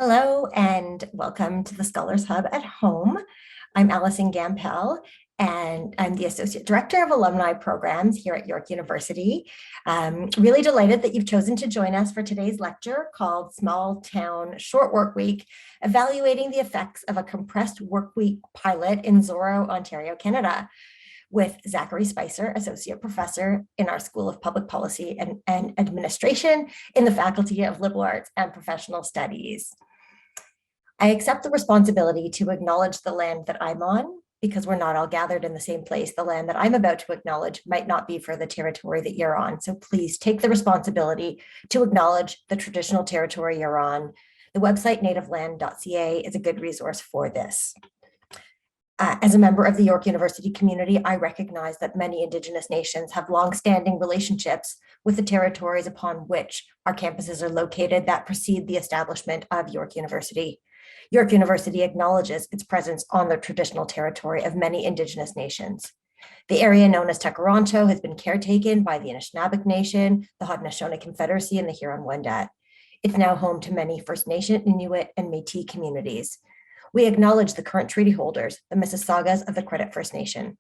Hello and welcome to the Scholars Hub at Home. I'm Allison Gampel and I'm the Associate Director of Alumni Programs here at York University. Really delighted that you've chosen to join us for today's lecture called Small Town Short Work Week, Evaluating the Effects of a Compressed Work Week Pilot in Zorra, Ontario, Canada, with Zachary Spicer, Associate Professor in our School of Public Policy and Administration in the Faculty of Liberal Arts and Professional Studies. I accept the responsibility to acknowledge the land that I'm on because we're not all gathered in the same place. The land that I'm about to acknowledge might not be for the territory that you're on. So please take the responsibility to acknowledge the traditional territory you're on. The website nativeland.ca is a good resource for this. As a member of the York University community, I recognize that many Indigenous nations have longstanding relationships with the territories upon which our campuses are located that precede the establishment of York University. York University acknowledges its presence on the traditional territory of many Indigenous nations. The area known as Tekaronto has been caretaken by the Anishinaabe Nation, the Haudenosaunee Confederacy, and the Huron-Wendat. It's now home to many First Nation, Inuit, and Métis communities. We acknowledge the current treaty holders, the Mississaugas of the Credit First Nation.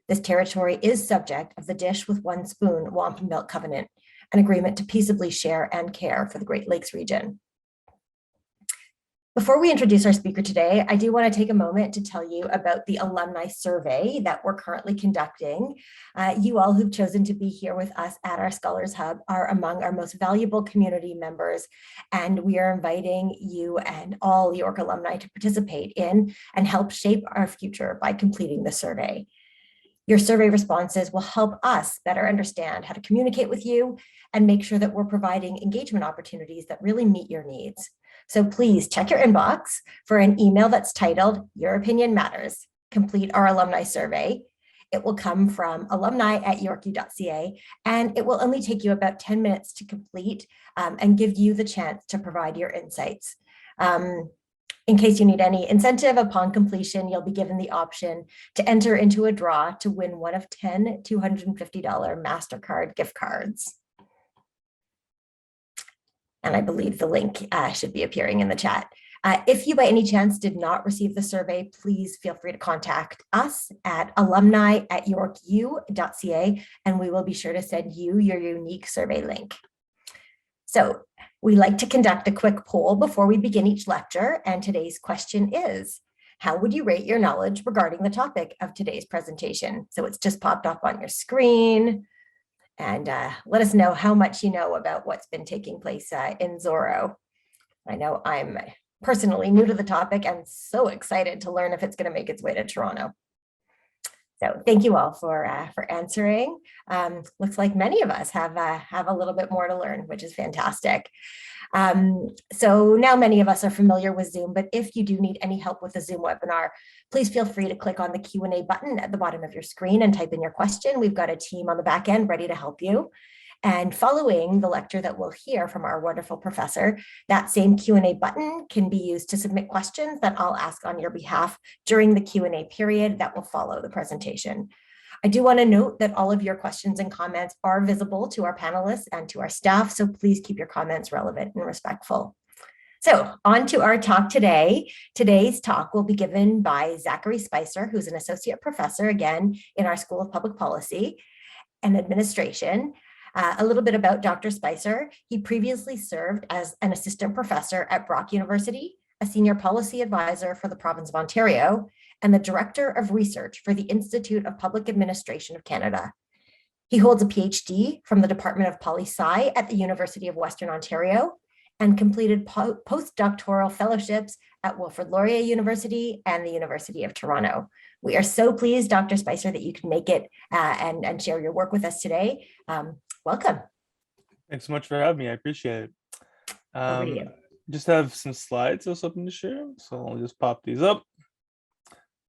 This territory is subject of the Dish with One Spoon Wampum Belt Covenant, an agreement to peaceably share and care for the Great Lakes region. Before we introduce our speaker today, I do want to take a moment to tell you about the alumni survey that we're currently conducting. You all who've chosen to be here with us at our Scholars Hub are among our most valuable community members, and we are inviting you and all York alumni to participate in and help shape our future by completing the survey. Your survey responses will help us better understand how to communicate with you and make sure that we're providing engagement opportunities that really meet your needs. So please check your inbox for an email that's titled Your Opinion Matters. Complete our alumni survey. It will come from alumni@yorku.ca, and it will only take you about 10 minutes to complete and give you the chance to provide your insights. In case you need any incentive upon completion, you'll be given the option to enter into a draw to win one of 10 $250 MasterCard gift cards. And I believe the link should be appearing in the chat. If you by any chance did not receive the survey, please feel free to contact us at alumni@yorku.ca, and we will be sure to send you your unique survey link. So we like to conduct a quick poll before we begin each lecture, and today's question is, how would you rate your knowledge regarding the topic of today's presentation? So it's just popped up on your screen. And let us know how much you know about what's been taking place in Zorra. I know I'm personally new to the topic and so excited to learn if it's going to make its way to Toronto. So thank you all for answering. Looks like many of us have a little bit more to learn, which is fantastic. So now many of us are familiar with Zoom, but if you do need any help with the Zoom webinar, please feel free to click on the Q&A button at the bottom of your screen and type in your question. We've got a team on the back end ready to help you. And following the lecture that we'll hear from our wonderful professor, that same Q&A button can be used to submit questions that I'll ask on your behalf during the Q&A period that will follow the presentation. I do want to note that all of your questions and comments are visible to our panelists and to our staff, so please keep your comments relevant and respectful. So on to our talk today. Today's talk will be given by Zachary Spicer, who's an associate professor, again, in our School of Public Policy and Administration. A little bit about Dr. Spicer. He previously served as an assistant professor at Brock University, a senior policy advisor for the province of Ontario, and the director of research for the Institute of Public Administration of Canada. He holds a PhD from the Department of Poli-Sci at the University of Western Ontario and completed postdoctoral fellowships at Wilfrid Laurier University and the University of Toronto. We are so pleased, Dr. Spicer, that you can make it and share your work with us today. Welcome. Thanks so much for having me. I appreciate it. Just have some slides or something to share, so I'll just pop these up.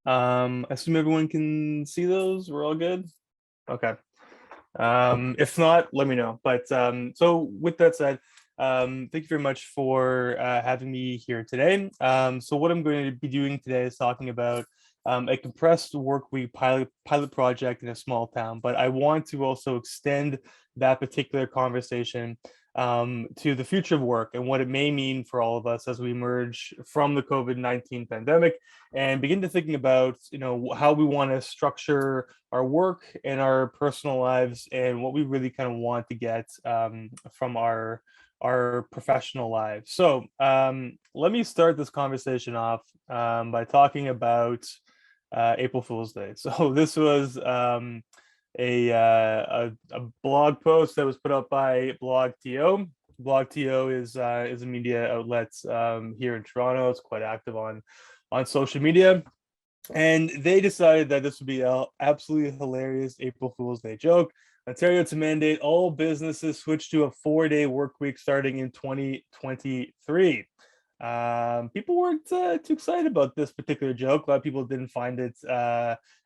I assume everyone can see those. We're all good? Okay. If not, let me know. But so with that said, thank you very much for having me here today. So what I'm going to be doing today is talking about a compressed work week pilot project in a small town, but I want to also extend that particular conversation to the future of work and what it may mean for all of us as we emerge from the COVID-19 pandemic and begin to thinking about, how we want to structure our work and our personal lives and what we really kind of want to get from our professional lives. So let me start this conversation off by talking about April Fool's Day. So this was a blog post that was put up by BlogTO. BlogTO is a media outlet here in Toronto. It's quite active on social media, and they decided that this would be an absolutely hilarious April Fool's Day joke. Ontario to mandate all businesses switch to a 4-day work week starting in 2023. People weren't too excited about this particular joke. A lot of people didn't find it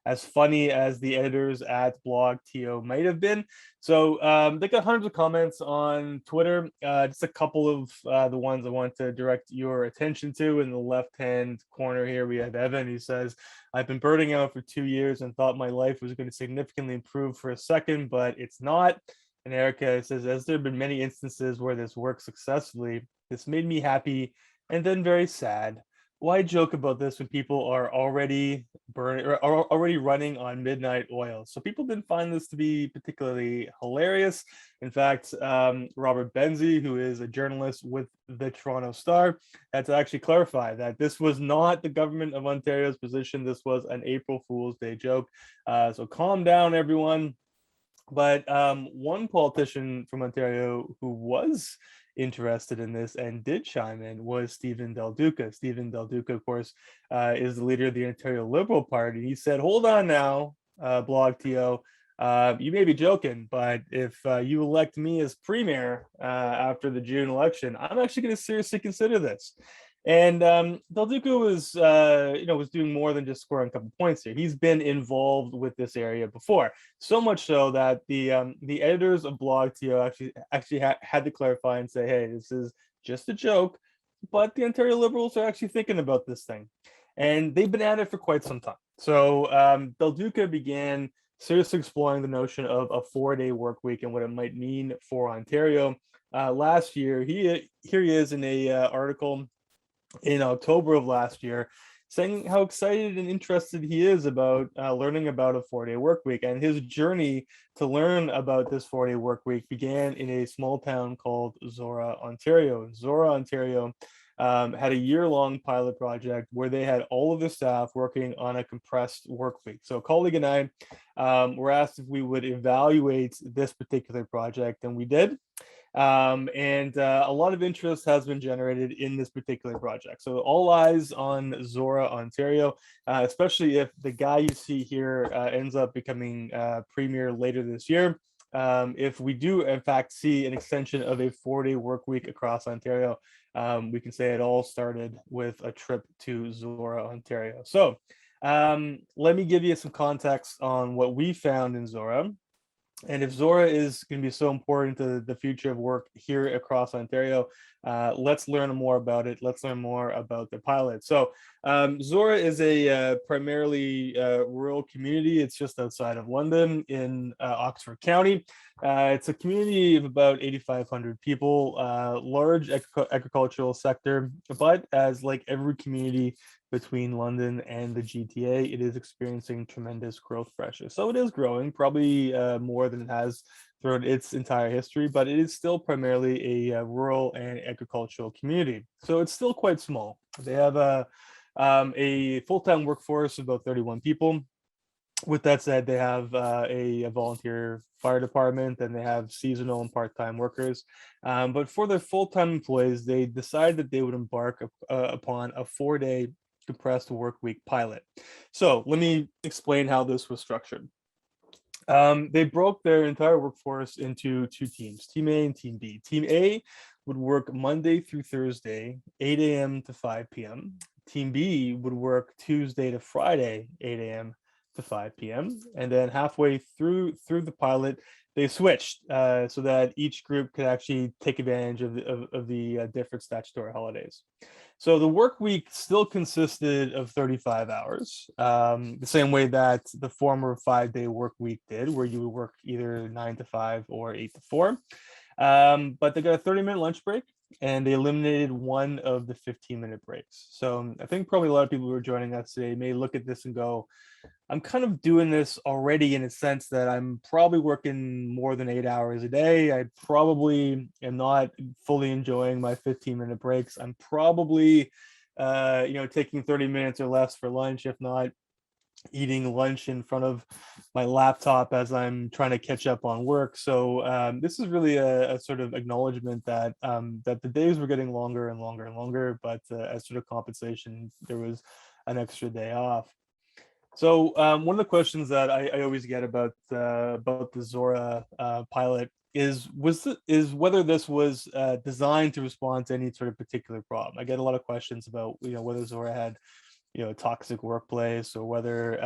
as funny as the editors at BlogTO might have been. So they got hundreds of comments on Twitter. Just a couple of the ones I want to direct your attention to. In the left-hand corner here, we have Evan, who says, "I've been burning out for 2 years and thought my life was going to significantly improve for a second, but it's not." And Erica says, "As there have been many instances where this worked successfully, this made me happy and then very sad. Why joke about this when people are already running on midnight oil?" So people didn't find this to be particularly hilarious. In fact, Robert Benzie, who is a journalist with the Toronto Star, had to actually clarify that this was not the government of Ontario's position. This was an April Fool's Day joke. So calm down, everyone. But one politician from Ontario who was interested in this and did chime in was Stephen Del Duca. Stephen Del Duca, of course, is the leader of the Ontario Liberal Party. He said, "Hold on now, BlogTO. You may be joking, but if you elect me as premier after the June election, I'm actually going to seriously consider this." And Del Duca was doing more than just scoring a couple points here. He's been involved with this area before, so much so that the editors of BlogTO actually had to clarify and say, "Hey, this is just a joke," but the Ontario Liberals are actually thinking about this thing, and they've been at it for quite some time. So Del Duca began seriously exploring the notion of a 4-day work week and what it might mean for Ontario. Last year, here he is in a article in October of last year, saying how excited and interested he is about learning about a 4-day work week. And his journey to learn about this 4-day work week began in a small town called Zorra, Ontario. Zorra, Ontario had a year-long pilot project where they had all of the staff working on a compressed work week. So a colleague and I were asked if we would evaluate this particular project, and we did. And a lot of interest has been generated in this particular project. So all eyes on Zorra, Ontario, especially if the guy you see here ends up becoming premier later this year. If we do, in fact, see an extension of a 4-day work week across Ontario, we can say it all started with a trip to Zorra, Ontario. So let me give you some context on what we found in Zorra. And if Zorra is going to be so important to the future of work here across Ontario, let's learn more about it. Let's learn more about the pilot. So Zorra is a primarily rural community. It's just outside of London in Oxford County. It's a community of about 8,500 people, large agricultural sector, but as like every community between London and the GTA, it is experiencing tremendous growth pressure. So it is growing, probably more than it has throughout its entire history, but it is still primarily a rural and agricultural community. So it's still quite small. They have a full-time workforce of about 31 people. With that said, they have a volunteer fire department, and they have seasonal and part-time workers. But for their full-time employees, they decided that they would embark upon a 4-day compressed work week pilot. So let me explain how this was structured. They broke their entire workforce into 2 teams, Team A and Team B. Team A would work Monday through Thursday, 8 a.m. to 5 p.m. Team B would work Tuesday to Friday, 8 a.m. to 5 p.m. And then halfway through the pilot, they switched so that each group could actually take advantage of the different statutory holidays. So the work week still consisted of 35 hours, the same way that the former 5-day work week did, where you would work either 9 to 5 or 8 to 4. But they got a 30-minute lunch break, and they eliminated one of the 15-minute breaks. So I think probably a lot of people who are joining us today may look at this and go, I'm kind of doing this already in a sense that I'm probably working more than 8 hours a day. I probably am not fully enjoying my 15-minute breaks. I'm probably, taking 30 minutes or less for lunch, if not eating lunch in front of my laptop as I'm trying to catch up on work. So this is really a sort of acknowledgement that that the days were getting longer and longer and longer, but as sort of compensation, there was an extra day off. So one of the questions that I always get about the Zorra pilot is whether this was designed to respond to any sort of particular problem. I get a lot of questions about whether Zorra had a toxic workplace, or whether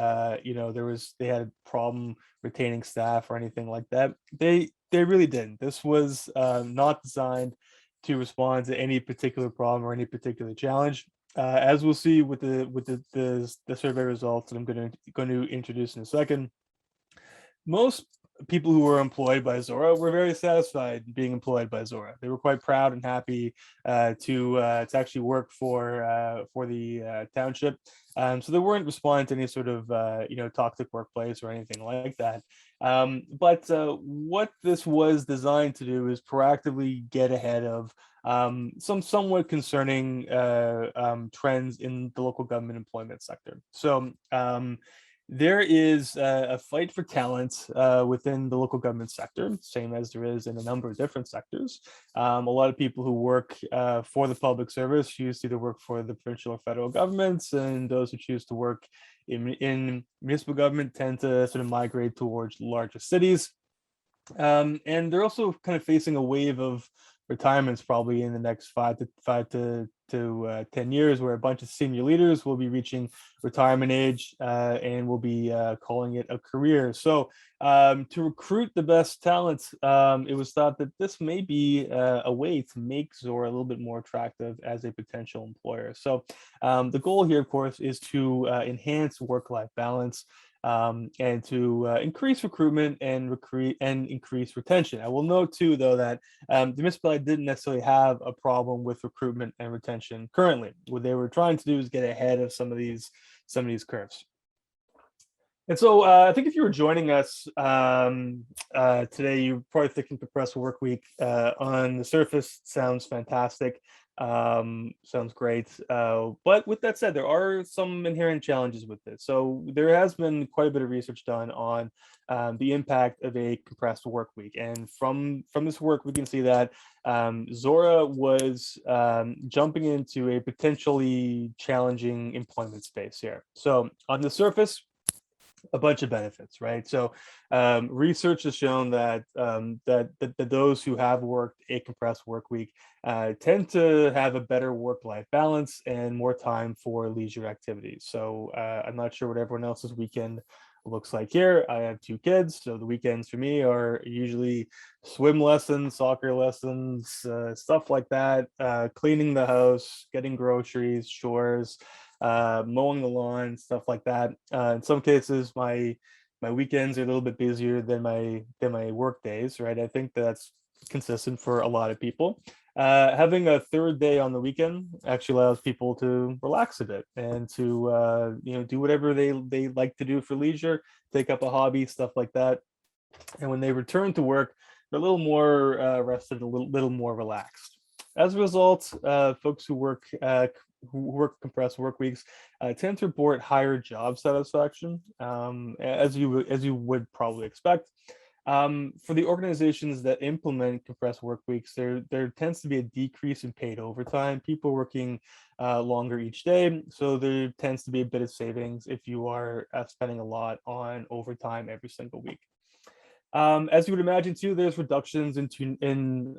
they had a problem retaining staff or anything like that. They really didn't. This was not designed to respond to any particular problem or any particular challenge. As we'll see with the survey results that I'm going to introduce in a second, most people who were employed by Zorra were very satisfied being employed by Zorra. They were quite proud and happy to actually work for the township. So they weren't responding to any sort of toxic workplace or anything like that. But what this was designed to do is proactively get ahead of some somewhat concerning trends in the local government employment sector. So there is a fight for talent within the local government sector, same as there is in a number of different sectors. A lot of people who work for the public service choose to either work for the provincial or federal governments, and those who choose to work in municipal government tend to sort of migrate towards larger cities. And they're also kind of facing a wave of retirements probably in the next 10 years, where a bunch of senior leaders will be reaching retirement age and will be calling it a career. So to recruit the best talent, it was thought that this may be a way to make Zorra a little bit more attractive as a potential employer. So the goal here, of course, is to enhance work-life balance, and to increase recruitment and increase retention. I will note too, though, that the municipality didn't necessarily have a problem with recruitment and retention currently. What they were trying to do is get ahead of some of these curves. And so I think if you were joining us today, you're probably thinking compressed work week. On the surface, sounds fantastic. Sounds great. But with that said, there are some inherent challenges with this. So there has been quite a bit of research done on the impact of a compressed work week. And from this work, we can see that Zorra was jumping into a potentially challenging employment space here. So on the surface, a bunch of benefits, right? So research has shown that that those who have worked a compressed work week tend to have a better work-life balance and more time for leisure activities. So I'm not sure what everyone else's weekend looks like here. I have 2 kids, so the weekends for me are usually swim lessons, soccer lessons, stuff like that, cleaning the house, getting groceries, chores, mowing the lawn, stuff like that. In some cases, my weekends are a little bit busier than my work days, right? I think that's consistent for a lot of people. Having a third day on the weekend actually allows people to relax a bit and to do whatever they like to do for leisure, take up a hobby, stuff like that. And when they return to work, they're a little more rested, a little more relaxed. As a result, folks who work compressed work weeks tend to report higher job satisfaction, as you would probably expect. For the organizations that implement compressed work weeks, there tends to be a decrease in paid overtime. People working longer each day, so there tends to be a bit of savings if you are spending a lot on overtime every single week. As you would imagine too, there's reductions in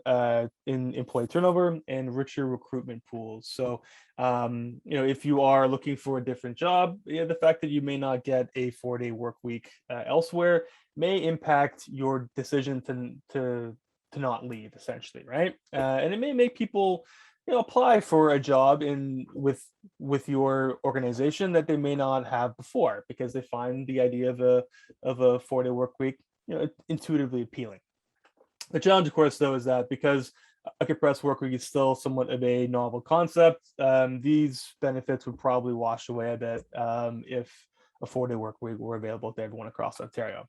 employee turnover and richer recruitment pools. So, if you are looking for a different job, the fact that you may not get a 4-day work week elsewhere may impact your decision to not leave, essentially, right? And it may make people apply for a job with your organization that they may not have before, because they find the idea of a 4-day work week intuitively appealing. The challenge, of course, though, is that because a compressed work week is still somewhat of a novel concept, these benefits would probably wash away a bit if a 4-day work week were available to everyone across Ontario.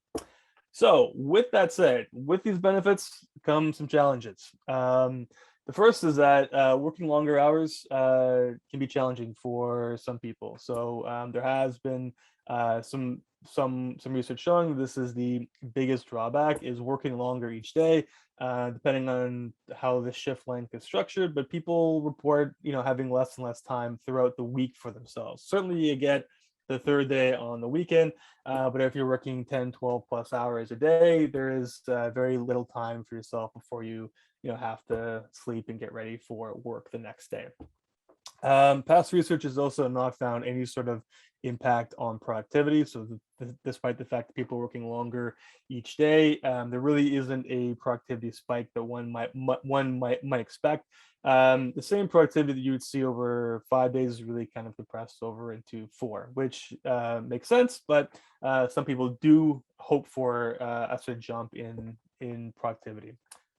So with that said, with these benefits come some challenges. The first is that working longer hours can be challenging for some people. So there has been some research showing this is the biggest drawback is working longer each day, depending on how the shift length is structured. But people report, having less and less time throughout the week for themselves. Certainly, you get the third day on the weekend. But if you're working 10, 12 plus hours a day, there is very little time for yourself before you have to sleep and get ready for work the next day. Past research has also not found any sort of impact on productivity. So despite the fact that people are working longer each day, there really isn't a productivity spike that one might expect. The same productivity that you would see over 5 days is really kind of compressed over into 4, which makes sense. But some people do hope for a sort of jump in productivity.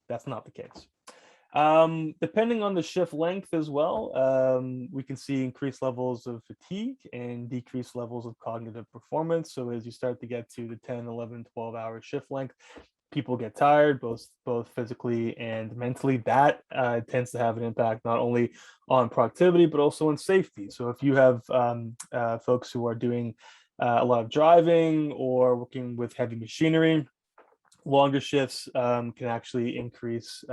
That's not the case. Depending on the shift length as well, we can see increased levels of fatigue and decreased levels of cognitive performance. So as you start to get to the 10, 11, 12-hour shift length, people get tired, both physically and mentally. That tends to have an impact not only on productivity, but also on safety. So if you have folks who are doing a lot of driving or working with heavy machinery, longer shifts can actually increase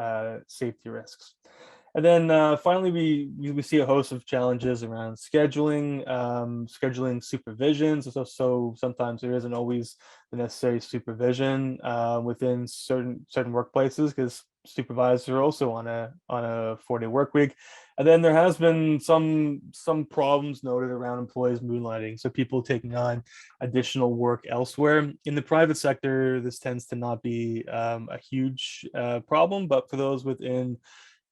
safety risks. And then finally, we see a host of challenges around scheduling, scheduling supervisions. So sometimes there isn't always the necessary supervision within certain workplaces because supervisors are also on a 4-day work week. And then there has been some problems noted around employees moonlighting, so people taking on additional work elsewhere. In the private sector, this tends to not be a huge problem, but for those within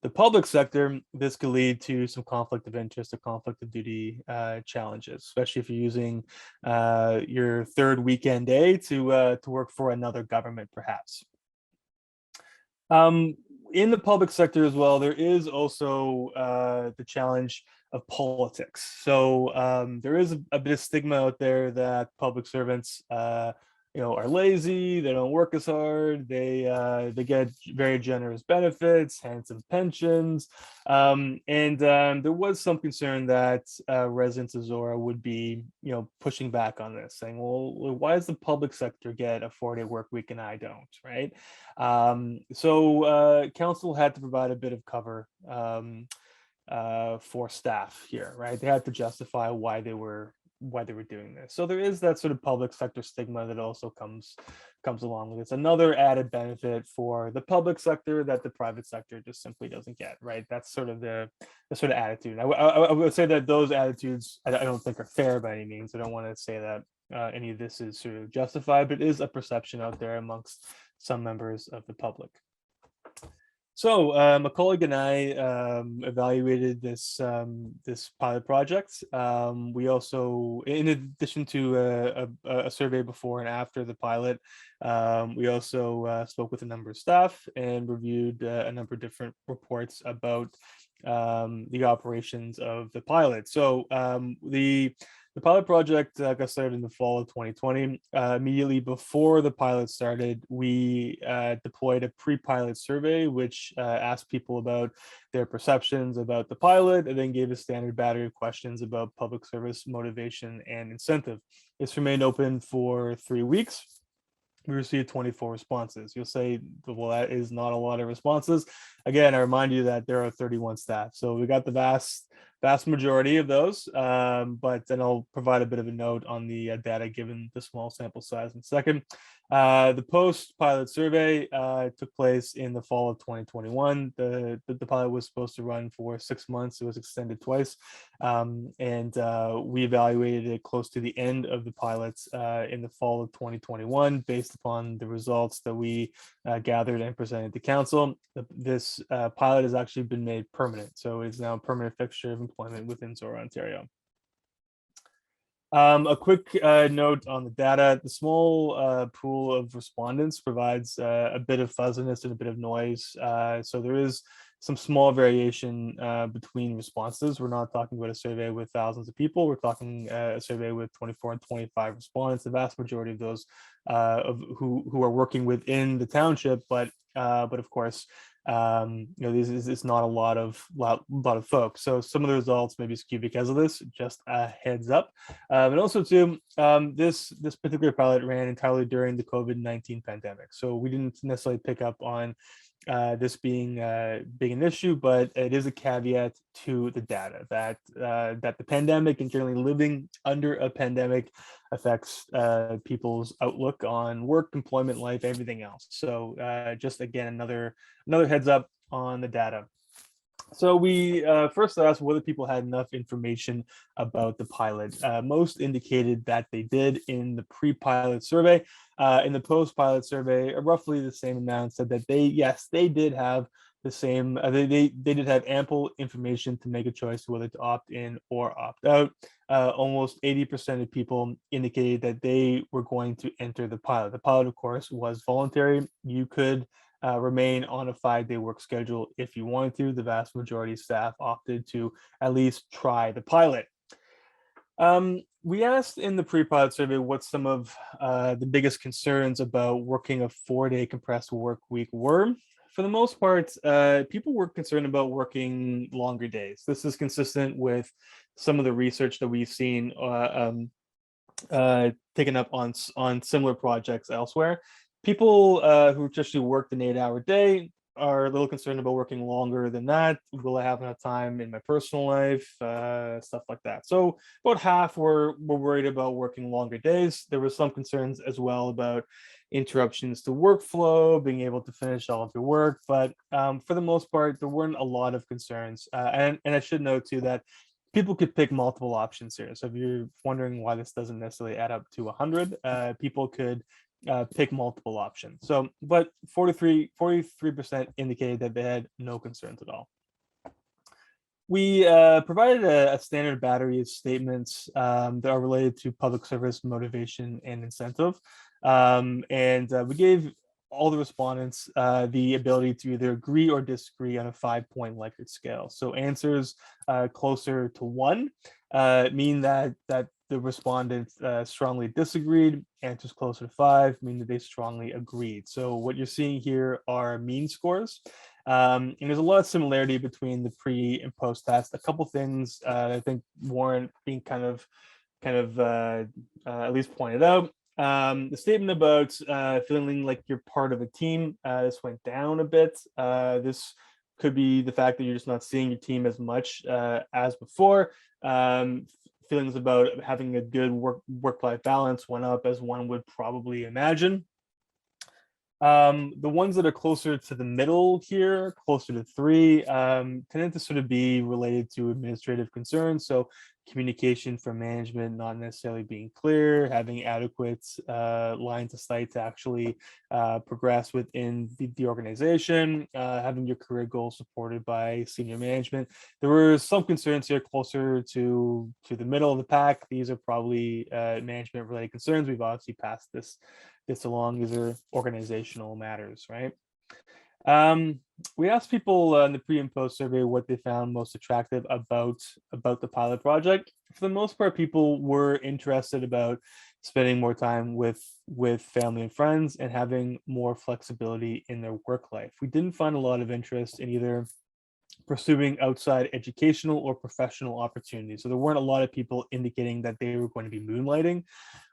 the public sector, this could lead to some conflict of interest or conflict of duty challenges, especially if you're using your third weekend day to work for another government, perhaps. In the public sector as well, there is also the challenge of politics. So there is a bit of stigma out there that public servants are lazy, they don't work as hard, they get very generous benefits, handsome pensions, and there was some concern that residents of Zorra would be pushing back on this, saying, well, why does the public sector get a 4-day work week and I don't, right? So council had to provide a bit of cover for staff here, right? They had to justify why they were doing this. So there is that sort of public sector stigma that also comes along with it. It's another added benefit for the public sector that the private sector just simply doesn't get, right? That's sort of the sort of attitude. I would say that those attitudes I don't think are fair by any means. I don't want to say that any of this is sort of justified, but it is a perception out there amongst some members of the public. So a colleague and I evaluated this pilot project. We also, in addition to a survey before and after the pilot, we also spoke with a number of staff and reviewed a number of different reports about the operations of the pilot. So the pilot project got started in the fall of 2020. Immediately before the pilot started, we deployed a pre-pilot survey, which asked people about their perceptions about the pilot, and then gave a standard battery of questions about public service motivation and incentive. This remained open for 3 weeks. We received 24 responses. You'll say, well, that is not a lot of responses. Again, I remind you that there are 31 staff. So we got the vast majority of those, but then I'll provide a bit of a note on the data given the small sample size in a second. The post-pilot survey took place in the fall of 2021. The pilot was supposed to run for 6 months. It was extended twice. And we evaluated it close to the end of the pilots in the fall of 2021 based upon the results that we gathered and presented to council. This pilot has actually been made permanent. So it's now a permanent fixture of employment within Zorra, Ontario. A quick note on the data. The small pool of respondents provides a bit of fuzziness and a bit of noise. So there is some small variation between responses. We're not talking about a survey with thousands of people. We're talking a survey with 24 and 25 respondents. The vast majority of those who are working within the township, but of course, this is not a lot of folks. So some of the results may be skewed because of this. Just a heads up. And also too, this particular pilot ran entirely during the COVID-19 pandemic. So we didn't necessarily pick up on this being an issue, but it is a caveat to the data that the pandemic and generally living under a pandemic affects people's outlook on work, employment, life, everything else. So just again, another heads up on the data. So we first asked whether people had enough information about the pilot. Most indicated that they did in the pre-pilot survey. In the post-pilot survey, roughly the same amount said that they did have the same, they did have ample information to make a choice whether to opt in or opt out. Almost 80% of people indicated that they were going to enter the pilot. The pilot, of course, was voluntary. You could remain on a 5-day work schedule if you wanted to. The vast majority of staff opted to at least try the pilot. We asked in the pre-pilot survey what some of the biggest concerns about working a 4-day compressed work week were. For the most part, people were concerned about working longer days. This is consistent with some of the research that we've seen taken up on similar projects elsewhere. People who traditionally worked an 8-hour day are a little concerned about working longer than that. Will I have enough time in my personal life? Stuff like that. So about half were worried about working longer days. There were some concerns as well about interruptions to workflow, being able to finish all of your work. But for the most part, there weren't a lot of concerns. And I should note too that people could pick multiple options here. So if you're wondering why this doesn't necessarily add up to 100, people could pick multiple options. So, but 43% indicated that they had no concerns at all. We provided a standard battery of statements that are related to public service, motivation, and incentive. And we gave all the respondents the ability to either agree or disagree on a 5-point Likert scale. So answers closer to 1 mean that the respondents strongly disagreed. Answers closer to 5 mean that they strongly agreed. So what you're seeing here are mean scores. And there's a lot of similarity between the pre and post test. A couple things I think warrant being kind of at least pointed out. The statement about feeling like you're part of a team, this went down a bit. This could be the fact that you're just not seeing your team as much as before. Feelings about having a good work-life balance went up, as one would probably imagine. The ones that are closer to the middle here, closer to 3, tended to sort of be related to administrative concerns. So communication from management not necessarily being clear, having adequate lines of sight to actually progress within the organization, having your career goals supported by senior management. There were some concerns here closer to the middle of the pack. These are probably management related concerns. We've obviously passed this along. These are organizational matters, right? We asked people in the pre and post survey what they found most attractive about the pilot project. For the most part, people were interested about spending more time with family and friends and having more flexibility in their work life. We didn't find a lot of interest in either pursuing outside educational or professional opportunities. So there weren't a lot of people indicating that they were going to be moonlighting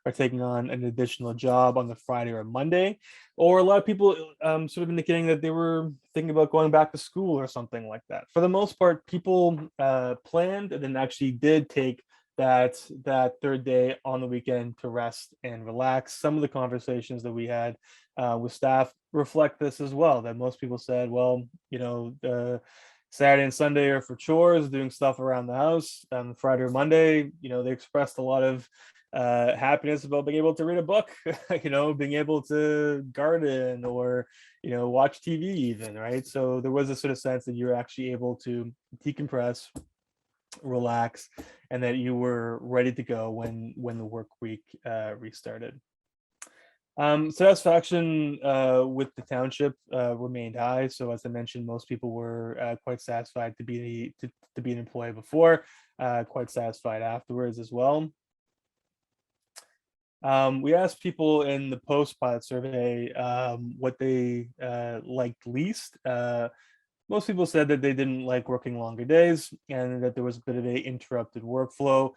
or taking on an additional job on the Friday or Monday, or a lot of people sort of indicating that they were thinking about going back to school or something like that. For the most part, people planned and then actually did take that 3rd day on the weekend to rest and relax. Some of the conversations that we had with staff reflect this as well, that most people said, well, Saturday and Sunday are for chores, doing stuff around the house. Friday or Monday, they expressed a lot of happiness about being able to read a book, being able to garden or, watch TV even, right? So there was a sort of sense that you're actually able to decompress relax, and that you were ready to go when the work week restarted. Satisfaction with the township remained high. So as I mentioned, most people were quite satisfied to be an employee before, quite satisfied afterwards as well. We asked people in the post-pilot survey what they liked least. Most people said that they didn't like working longer days and that there was a bit of a interrupted workflow.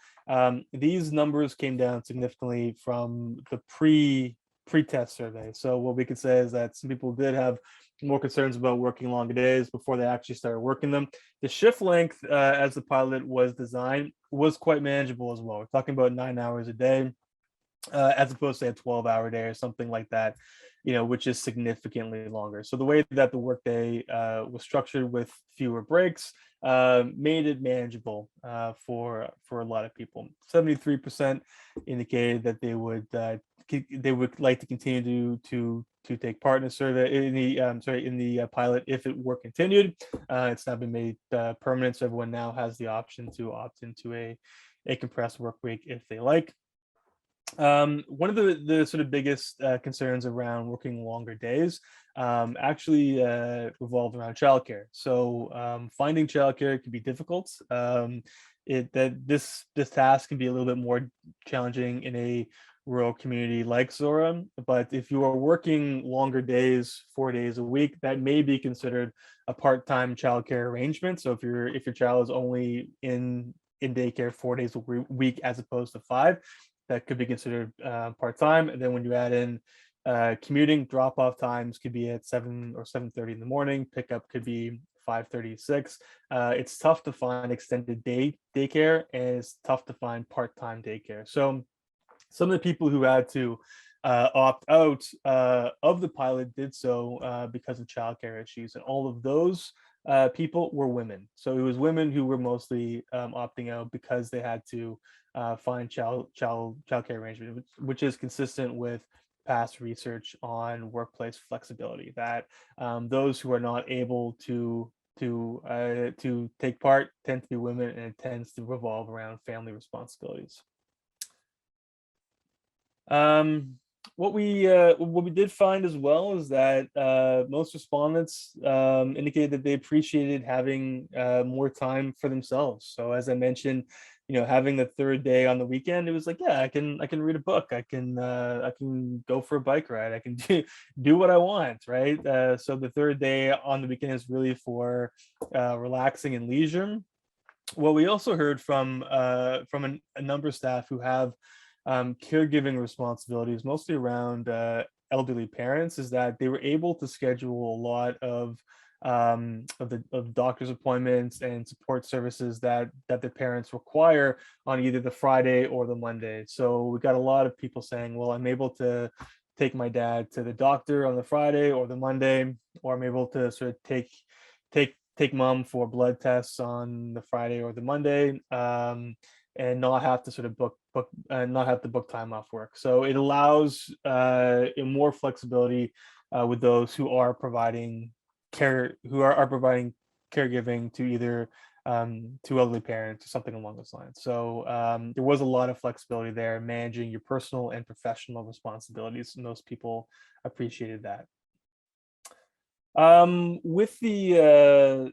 These numbers came down significantly from the pre-test survey. So what we could say is that some people did have more concerns about working longer days before they actually started working them. The shift length, as the pilot was designed, was quite manageable as well. We're talking about 9 hours a day, as opposed to a 12-hour day or something like that, which is significantly longer. So the way that the workday was structured with fewer breaks made it manageable for a lot of people. 73% indicated that they would like to continue to take part in the survey in the pilot if it were continued. It's now been made permanent, so everyone now has the option to opt into a compressed work week if they like. One of the sort of biggest concerns around working longer days actually revolved around childcare. So finding childcare can be difficult. This task can be a little bit more challenging in a rural community like Zorra. But if you are working longer days, 4 days a week, that may be considered a part-time childcare arrangement. So if your child is only in daycare 4 days a week as opposed to 5, that could be considered part-time. And then when you add in commuting, drop-off times could be at 7 or 7:30 in the morning. Pickup could be 5:30, 6. It's tough to find extended daycare, and it's tough to find part-time daycare. So some of the people who had to opt out of the pilot did so because of childcare issues, and all of those people were women. So it was women who were mostly opting out because they had to find childcare arrangement, which is consistent with past research on workplace flexibility. That those who are not able to take part tend to be women, and it tends to revolve around family responsibilities. What we did find as well is that most respondents indicated that they appreciated having more time for themselves. So as I mentioned, having the third day on the weekend, it was like, yeah, I can read a book, I can go for a bike ride, I can do what I want, right? So the third day on the weekend is really for relaxing and leisure. What we also heard from a number of staff who have caregiving responsibilities, mostly around elderly parents, is that they were able to schedule a lot of doctor's appointments and support services that their parents require on either the Friday or the Monday. So we got a lot of people saying, well, I'm able to take my dad to the doctor on the Friday or the Monday, or I'm able to sort of take mom for blood tests on the Friday or the Monday, and not have to sort of not have to book time off work. So it allows more flexibility with those who are providing providing caregiving to either to elderly parents or something along those lines. So there was a lot of flexibility there, managing your personal and professional responsibilities, and most people appreciated that. With the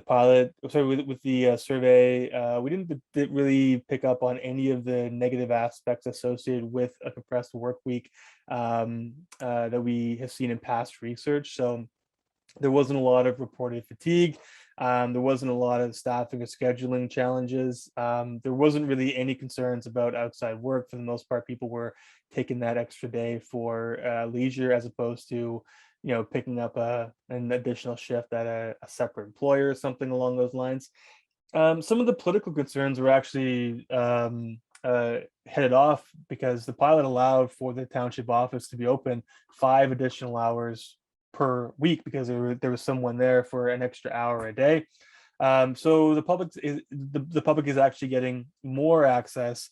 pilot, sorry, with the survey, we didn't really pick up on any of the negative aspects associated with a compressed work week that we have seen in past research. So there wasn't a lot of reported fatigue. There wasn't a lot of staffing or scheduling challenges. There wasn't really any concerns about outside work. For the most part, people were taking that extra day for leisure, as opposed to picking up an additional shift at a separate employer or something along those lines. Some of the political concerns were actually headed off because the pilot allowed for the township office to be open 5 additional hours per week because there was someone there for an extra hour a day. So the public is actually getting more access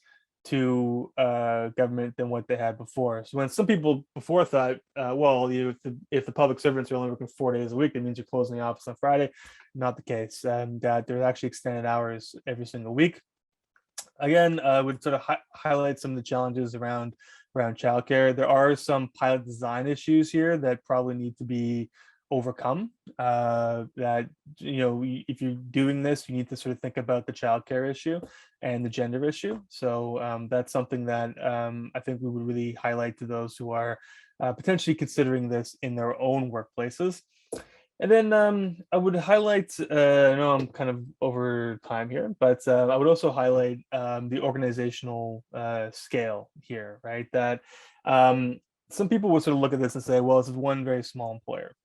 to government than what they had before. So when some people before thought, well, if the public servants are only working 4 days a week, that means you're closing the office on Friday. Not the case. And there's actually extended hours every single week. Again, would sort of highlight some of the challenges around childcare. There are some pilot design issues here that probably need to be overcome. That if you're doing this, you need to sort of think about the childcare issue and the gender issue. So that's something that I think we would really highlight to those who are potentially considering this in their own workplaces. And then I would highlight, I know I'm kind of over time here, but I would also highlight the organizational scale here, right? That some people would sort of look at this and say, well, this is one very small employer.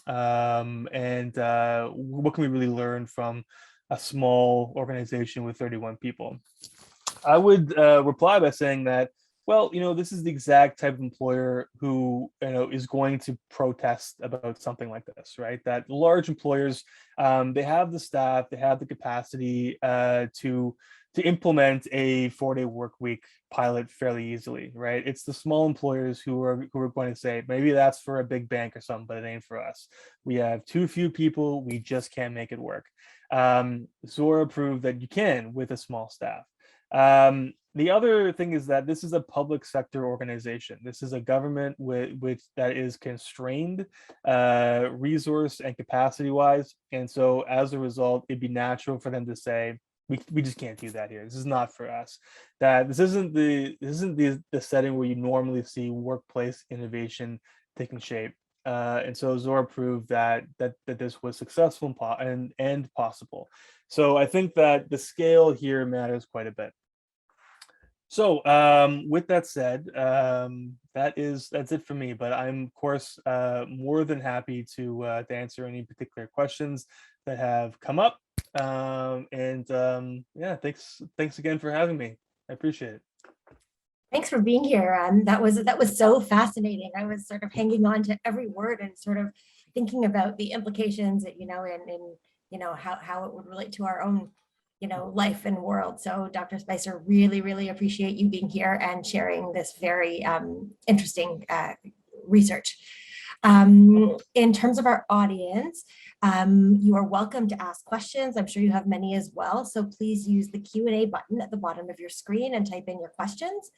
And what can we really learn from a small organization with 31 people? I would reply by saying that, well, this is the exact type of employer who, is going to protest about something like this, right? That large employers, they have the staff, they have the capacity to implement a 4-day work week pilot fairly easily, right? It's the small employers who are going to say, maybe that's for a big bank or something, but it ain't for us. We have too few people, we just can't make it work. Zorra proved that you can with a small staff. The other thing is that this is a public sector organization. This is a government which that is constrained resource and capacity wise. And so as a result, it'd be natural for them to say, we just can't do that here. This is not for us. That this isn't the setting where you normally see workplace innovation taking shape. And so Zorra proved that this was successful and possible. So I think that the scale here matters quite a bit. So with that said, that's it for me. But I'm of course more than happy to answer any particular questions that have come up. Yeah, thanks again for having me. I appreciate it. Thanks for being here. That was so fascinating. I was sort of hanging on to every word and sort of thinking about the implications that, and how it would relate to our own life and world. So Dr. Spicer, really, really appreciate you being here and sharing this very interesting research. In terms of our audience, you are welcome to ask questions. I'm sure you have many as well. So please use the Q&A button at the bottom of your screen and type in your questions.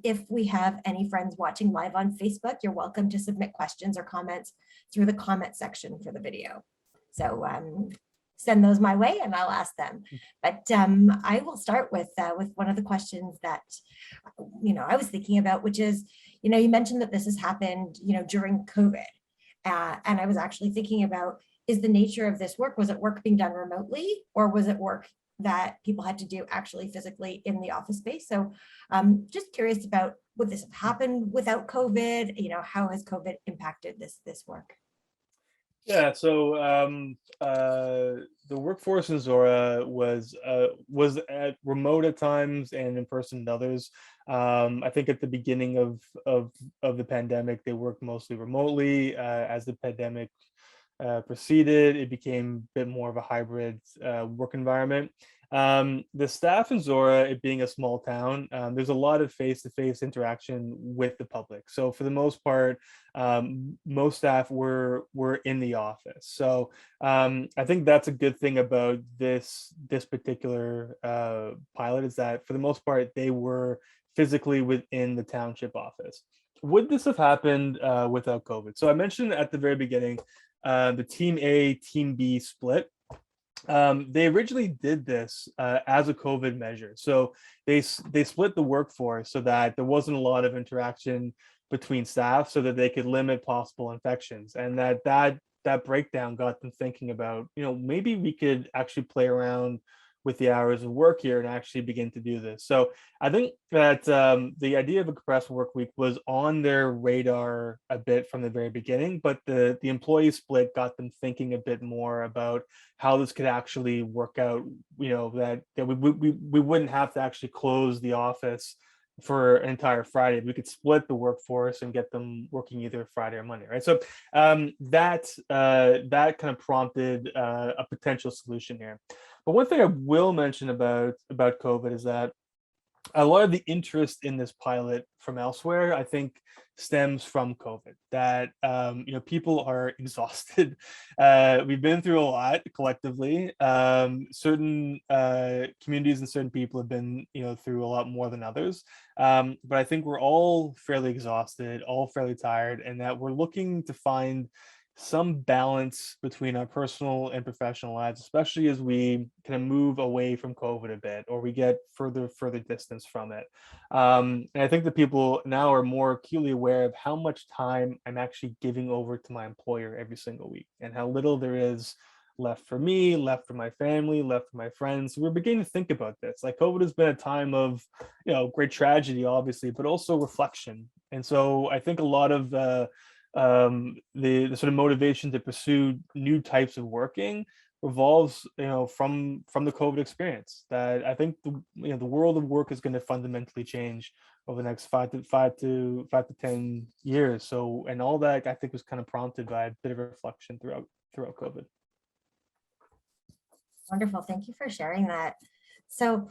If we have any friends watching live on Facebook, you're welcome to submit questions or comments through the comment section for the video. So send those my way and I'll ask them. But I will start with one of the questions that, I was thinking about, which is, you mentioned that this has happened, during COVID. And I was actually thinking about, is the nature of this work, was it work being done remotely, or was it work that people had to do actually physically in the office space? So just curious about, would this have happened without COVID? How has COVID impacted this work? Yeah, so the workforce in Zorra was at remote at times and in person at others. I think at the beginning of the pandemic, they worked mostly remotely. As the pandemic proceeded, it became a bit more of a hybrid work environment. The staff in Zorra, it being a small town, there's a lot of face-to-face interaction with the public. So for the most part, most staff were in the office. So I think that's a good thing about this particular pilot, is that for the most part, they were physically within the township office. Would this have happened without COVID? So I mentioned at the very beginning, the Team A, Team B split. They originally did this as a COVID measure. So they split the workforce so that there wasn't a lot of interaction between staff, so that they could limit possible infections. And that breakdown got them thinking about, maybe we could actually play around with the hours of work here and actually begin to do this. So I think that the idea of a compressed work week was on their radar a bit from the very beginning, but the employee split got them thinking a bit more about how this could actually work out, that we wouldn't have to actually close the office for an entire Friday. We could split the workforce and get them working either Friday or Monday, right? So that kind of prompted a potential solution here. But one thing I will mention about COVID is that a lot of the interest in this pilot from elsewhere, I think, stems from COVID. That people are exhausted. We've been through a lot collectively. Certain communities and certain people have been, through a lot more than others. But I think we're all fairly exhausted, all fairly tired, and that we're looking to find some balance between our personal and professional lives, especially as we kind of move away from COVID a bit, or we get further distance from it. And I think that people now are more acutely aware of how much time I'm actually giving over to my employer every single week, and how little there is left for me, left for my family, left for my friends. So we're beginning to think about this. Like, COVID has been a time of, great tragedy, obviously, but also reflection. And so I think a lot of the sort of motivation to pursue new types of working revolves, from the COVID experience. That I think the world of work is going to fundamentally change over the next 5 to 10 years. So, and all that I think was kind of prompted by a bit of reflection throughout COVID. Wonderful. Thank you for sharing that. So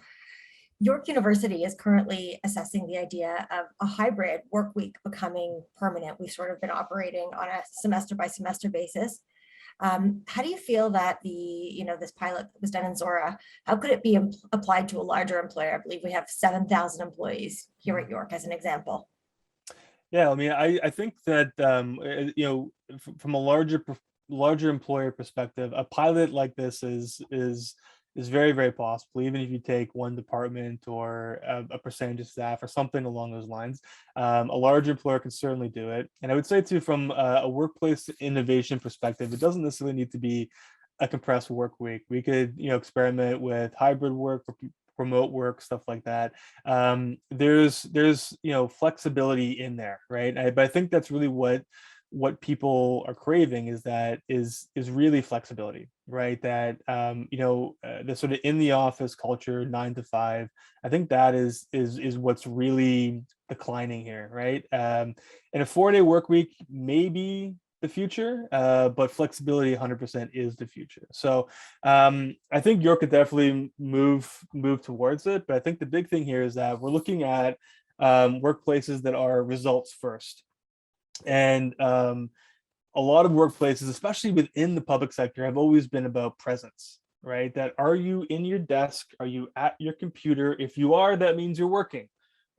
York University is currently assessing the idea of a hybrid work week becoming permanent. We've sort of been operating on a semester by semester basis. How do you feel that this pilot that was done in Zorra, how could it be applied to a larger employer? I believe we have 7,000 employees here at York as an example. Yeah, I mean, I think that from a larger employer perspective, a pilot like this is very, very possible, even if you take one department or a percentage of staff or something along those lines. A large employer can certainly do it. And I would say too, from a workplace innovation perspective, it doesn't necessarily need to be a compressed work week. We could, experiment with hybrid work, remote work, stuff like that. There's flexibility in there, right? But I think that's really what people are craving, is really flexibility, right? That the sort of in the office culture, 9 to 5, I think that is what's really declining here, right? And a 4-day work week may be the future, but flexibility 100% is the future. So I think York could definitely move towards it, but I think the big thing here is that we're looking at workplaces that are results first. And a lot of workplaces, especially within the public sector, have always been about presence, right? That, are you in your desk? Are you at your computer? If you are, that means you're working,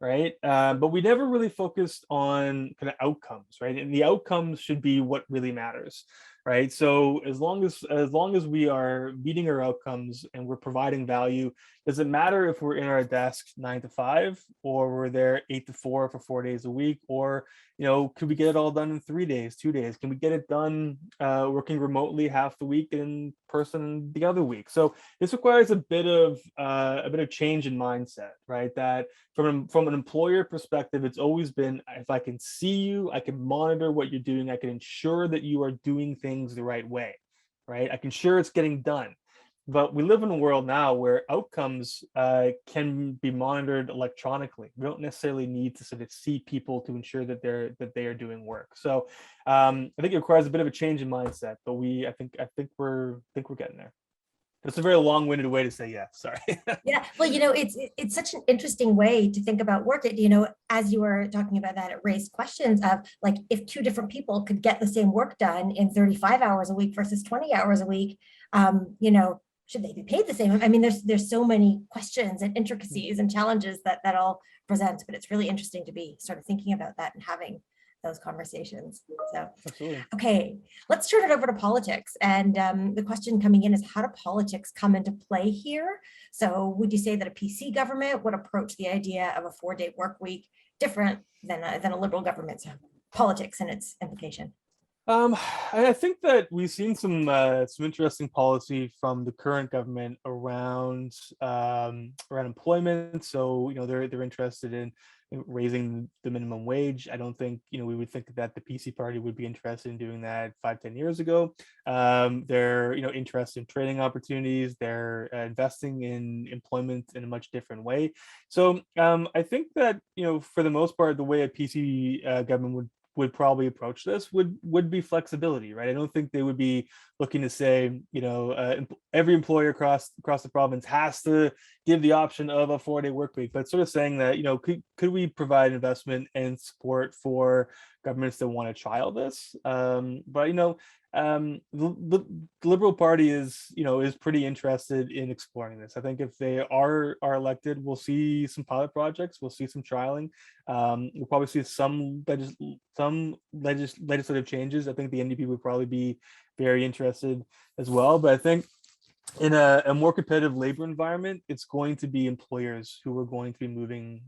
right? But we never really focused on kind of outcomes, right? And the outcomes should be what really matters, right? So as long as we are meeting our outcomes and we're providing value, does it matter if we're in our desks 9 to 5, or we're there 8 to 4 for 4 days a week, or could we get it all done in 3 days, 2 days? Can we get it done working remotely half the week, in person the other week? So this requires a bit of change in mindset, right? That from an employer perspective, it's always been, if I can see you, I can monitor what you're doing, I can ensure that you are doing things the right way, right? I can ensure it's getting done. But we live in a world now where outcomes can be monitored electronically. We don't necessarily need to sort of see people to ensure that they are doing work. So I think it requires a bit of a change in mindset. But I think we're getting there. That's a very long-winded way to say yes. Sorry. Yeah, well, it's such an interesting way to think about work. As you were talking about that, it raised questions of, like, if two different people could get the same work done in 35 hours a week versus 20 hours a week, should they be paid the same? I mean, there's so many questions and intricacies and challenges that all presents, but it's really interesting to be sort of thinking about that and having those conversations. So, Absolutely. okay, let's turn it over to politics. And the question coming in is, how do politics come into play here? So would you say that a PC government would approach the idea of a 4-day work week different than a liberal government? So politics and its implication. I think that we've seen some interesting policy from the current government around employment. So they're interested in raising the minimum wage. I don't think we would think that the PC party would be interested in doing that 5-10 years ago. They're interested in training opportunities. They're investing in employment in a much different way. So I think that for the most part, the way a PC government would probably approach this would be flexibility, right? I don't think they would be looking to say, every employer across the province has to give the option of a 4-day work week, but sort of saying that, could we provide investment and support for governments that want to trial this? But the Liberal Party is pretty interested in exploring this. I think if they are elected, we'll see some pilot projects, we'll see some trialing, we'll probably see some legislative changes. I think the NDP would probably be very interested as well. But I think in a more competitive labor environment, it's going to be employers who are going to be moving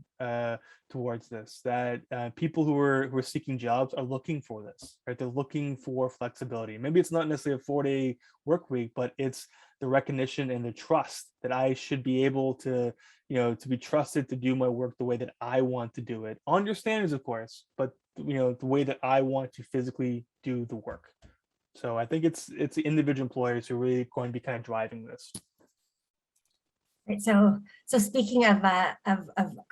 towards this. That people who are seeking jobs are looking for this, right? They're looking for flexibility. Maybe it's not necessarily a 4-day work week, but it's the recognition and the trust that I should be able to, to be trusted to do my work the way that I want to do it, on your standards, of course, but the way that I want to physically do the work. So I think it's the individual employers who are really going to be kind of driving this. Right. So speaking of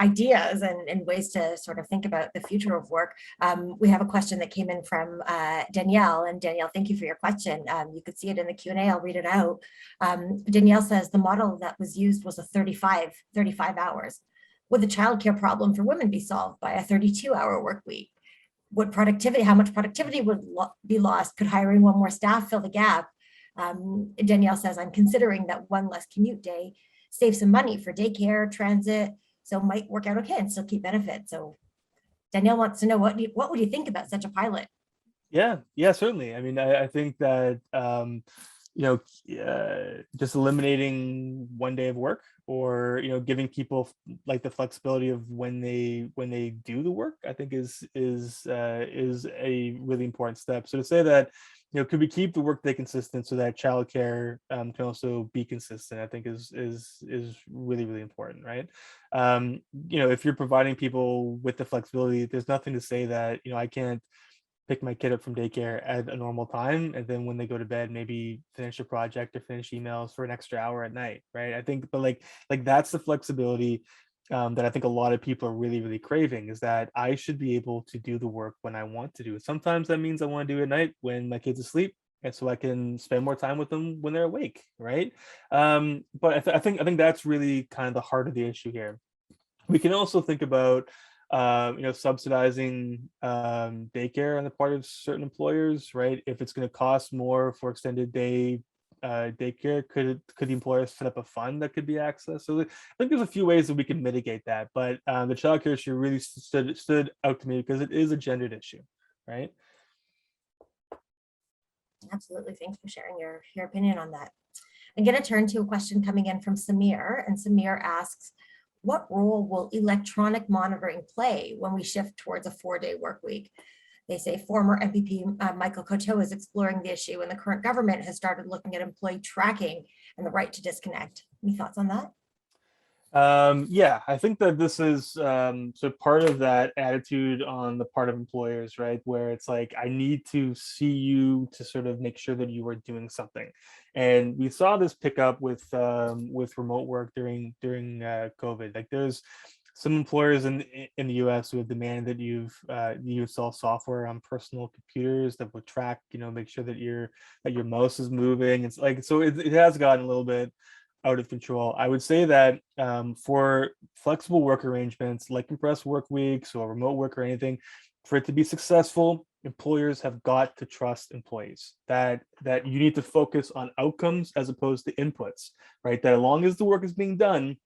ideas and ways to sort of think about the future of work, we have a question that came in from Danielle. And Danielle, thank you for your question. You could see it in the Q&A. I'll read it out. Danielle says the model that was used was a 35 hours. Would the childcare problem for women be solved by a 32-hour work week? How much productivity would be lost? Could hiring one more staff fill the gap? Danielle says, I'm considering that one less commute day saves some money for daycare, transit, so might work out okay and still keep benefits. So Danielle wants to know, what would you think about such a pilot? Yeah, certainly. I mean, I think that, just eliminating one day of work, or giving people like the flexibility of when they do the work, I think is a really important step. So to say that, could we keep the workday consistent so that childcare can also be consistent, I think is really, really important, right? If you're providing people with the flexibility, there's nothing to say that I can't pick my kid up from daycare at a normal time, and then when they go to bed, maybe finish a project or finish emails for an extra hour at night, right? I think, but like that's the flexibility that I think a lot of people are really, really craving, is that I should be able to do the work when I want to do it. Sometimes that means I want to do it at night when my kid's asleep, and so I can spend more time with them when they're awake, right? But I think that's really kind of the heart of the issue here. We can also think about subsidizing daycare on the part of certain employers, right? If it's going to cost more for extended day daycare, could the employer set up a fund that could be accessed? So I think there's a few ways that we can mitigate that, but the childcare issue really stood out to me because it is a gendered issue, right? Absolutely. Thanks for sharing your opinion on that. I'm going to turn to a question coming in from Samir, and Samir asks, what role will electronic monitoring play when we shift towards a 4-day work week? They say former MPP Michael Coteau is exploring the issue, and the current government has started looking at employee tracking and the right to disconnect. Any thoughts on that? Yeah, I think that this is so part of that attitude on the part of employers, right? Where it's like, I need to see you to sort of make sure that you are doing something. And we saw this pick up with remote work during COVID. Like, there's some employers in the US who have demanded that you install software on personal computers that will track, make sure that your mouse is moving. It's like, so it has gotten a little bit out of control. I would say that for flexible work arrangements like compressed work weeks or remote work or anything, for it to be successful, employers have got to trust employees, that you need to focus on outcomes as opposed to inputs, right? That as long as the work is being done,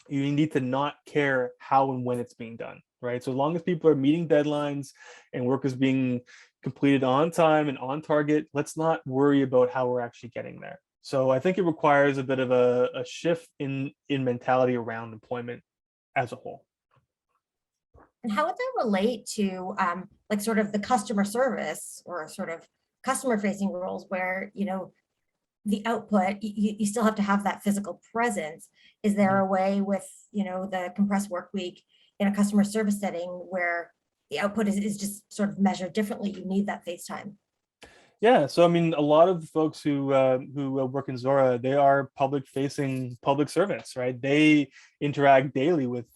you need to not care how and when it's being done, right? So as long as people are meeting deadlines and work is being completed on time and on target, let's not worry about how we're actually getting there. So I think it requires a bit of a shift in mentality around employment as a whole. And how would that relate to like sort of the customer service or sort of customer facing roles where, the output, you still have to have that physical presence. Is there a way with, the compressed work week in a customer service setting where the output is just sort of measured differently? You need that face time. Yeah, so I mean, a lot of the folks who work in Zorra, they are public servants, right? They interact daily with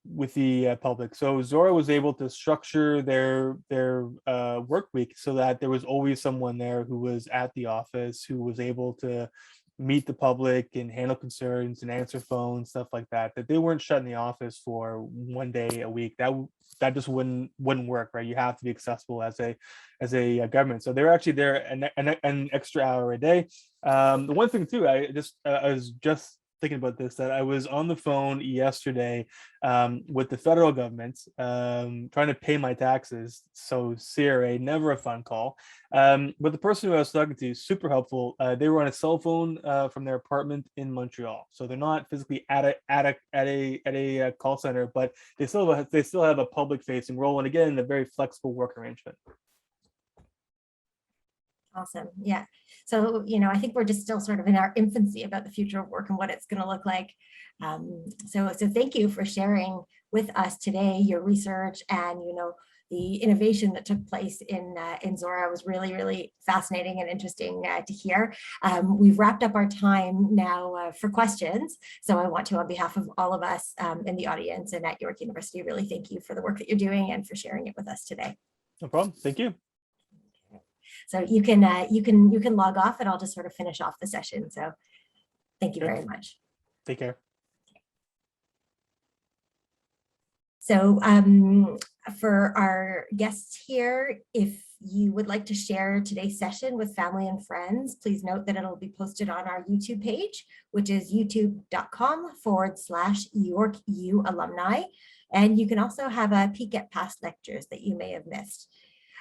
with the public. So Zorra was able to structure their work week so that there was always someone there who was at the office, who was able to meet the public and handle concerns and answer phones, stuff like that. That they weren't shut in the office for one day a week. That just wouldn't work, right? You have to be accessible as a government. So they're actually there an extra hour a day. The one thing too, I was just thinking about this, that I was on the phone yesterday with the federal government trying to pay my taxes. So CRA, never a fun call. But the person who I was talking to, super helpful. They were on a cell phone from their apartment in Montreal, so they're not physically at a call center, but they still have a public facing role, and again, a very flexible work arrangement. Awesome. Yeah. So, I think we're just still sort of in our infancy about the future of work and what it's going to look like. So thank you for sharing with us today your research and, the innovation that took place in Zorra was really, really fascinating and interesting to hear. We've wrapped up our time now for questions. So I want to, on behalf of all of us in the audience and at York University, really thank you for the work that you're doing and for sharing it with us today. No problem. Thank you. So you can log off and I'll just sort of finish off the session. So thank you very much. Take care. So for our guests here, if you would like to share today's session with family and friends, please note that it'll be posted on our YouTube page, which is youtube.com/YorkU alumni. And you can also have a peek at past lectures that you may have missed.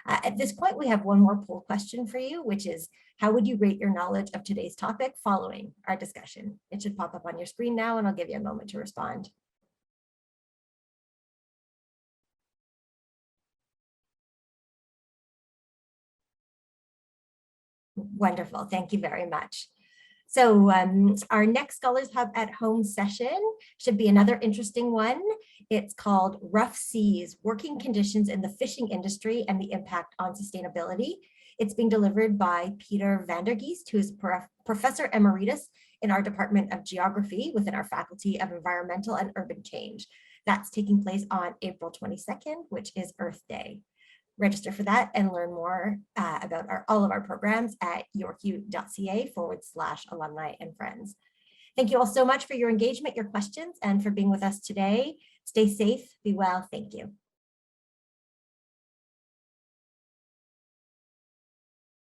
At this point, we have one more poll question for you, which is, how would you rate your knowledge of today's topic following our discussion? It should pop up on your screen now, and I'll give you a moment to respond. Wonderful. Thank you very much. So our next Scholars Hub at Home session should be another interesting one. It's called Rough Seas, Working Conditions in the Fishing Industry and the Impact on Sustainability. It's being delivered by Peter Vandergeest, who is Professor Emeritus in our Department of Geography within our Faculty of Environmental and Urban Change. That's taking place on April 22nd, which is Earth Day. Register for that and learn more about all of our programs at yorku.ca/alumni and friends. Thank you all so much for your engagement, your questions, and for being with us today. Stay safe, be well, thank you.